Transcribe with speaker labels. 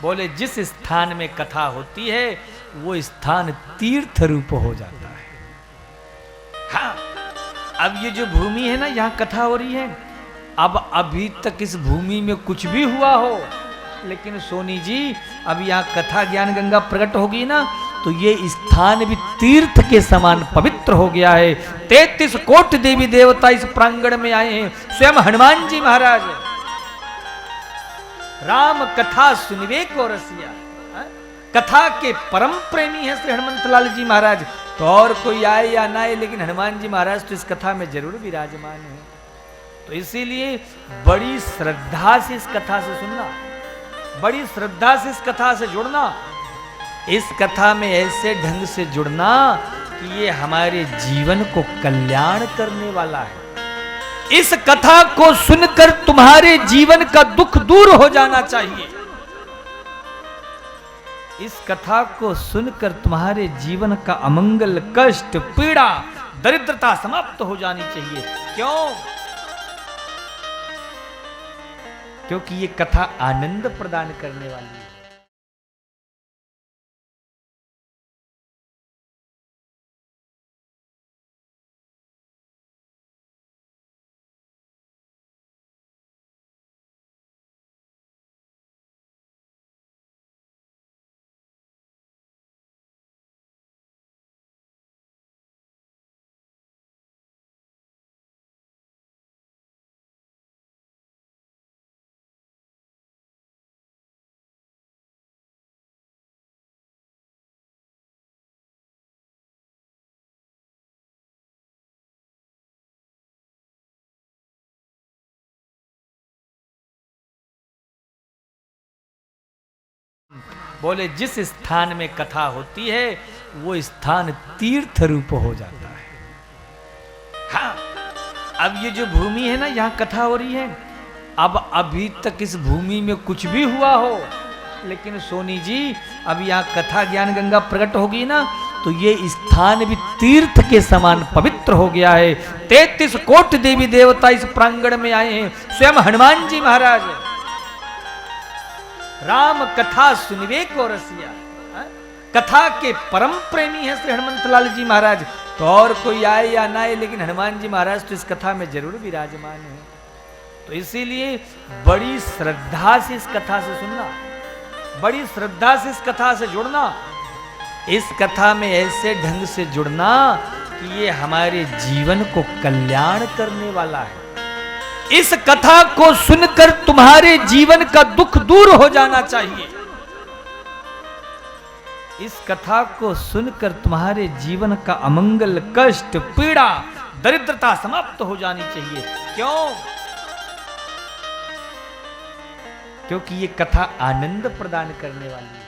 Speaker 1: बोले जिस स्थान में कथा होती है वो स्थान तीर्थ रूप हो जाता है। हाँ, अब ये जो भूमि है ना, यहाँ कथा हो रही है, अब अभी तक इस भूमि में कुछ भी हुआ हो, लेकिन सोनी जी अब यहाँ कथा ज्ञान गंगा प्रकट होगी ना, तो ये स्थान भी तीर्थ के समान पवित्र हो गया है। 33 कोटि देवी देवता इस प्रांगण में आए हैं। स्वयं हनुमान जी महाराज राम कथा सुनिवे को रसिया, कथा के परम प्रेमी है श्री हनुमंतलाल जी महाराज। तो और कोई आए या ना आए, लेकिन हनुमान जी महाराज तो इस कथा में जरूर विराजमान है। तो इसीलिए बड़ी श्रद्धा से इस कथा से सुनना, बड़ी श्रद्धा से इस कथा से जुड़ना, इस कथा में ऐसे ढंग से जुड़ना कि ये हमारे जीवन को कल्याण करने वाला है। इस कथा को सुनकर तुम्हारे जीवन का दुख दूर हो जाना चाहिए। इस कथा को सुनकर तुम्हारे जीवन का अमंगल, कष्ट, पीड़ा, दरिद्रता समाप्त हो जानी चाहिए। क्यों? क्योंकि ये कथा आनंद प्रदान करने वाली है। बोले जिस स्थान में कथा होती है वो स्थान तीर्थ रूप हो जाता है। हाँ, अब ये जो भूमि है ना, यहाँ कथा हो रही है, अब अभी तक इस भूमि में कुछ भी हुआ हो, लेकिन सोनी जी अब यहाँ कथा ज्ञान गंगा प्रकट होगी ना, तो ये स्थान भी तीर्थ के समान पवित्र हो गया है। 33 कोटि देवी देवता इस प्रांगण में आए हैं। स्वयं हनुमान जी महाराज राम कथा सुनिवे को रसिया, कथा के परम प्रेमी है श्री हनुमंतलाल जी महाराज। तो और कोई आए या ना आए, लेकिन हनुमान जी महाराज तो इस कथा में जरूर विराजमान है। तो इसीलिए बड़ी श्रद्धा से इस कथा से सुनना, बड़ी श्रद्धा से इस कथा से जुड़ना, इस कथा में ऐसे ढंग से जुड़ना कि ये हमारे जीवन को कल्याण करने वाला है। इस कथा को सुनकर तुम्हारे जीवन का दुख दूर हो जाना चाहिए। इस कथा को सुनकर तुम्हारे जीवन का अमंगल, कष्ट, पीड़ा, दरिद्रता समाप्त हो जानी चाहिए। क्यों? क्योंकि ये कथा आनंद प्रदान करने वाली है।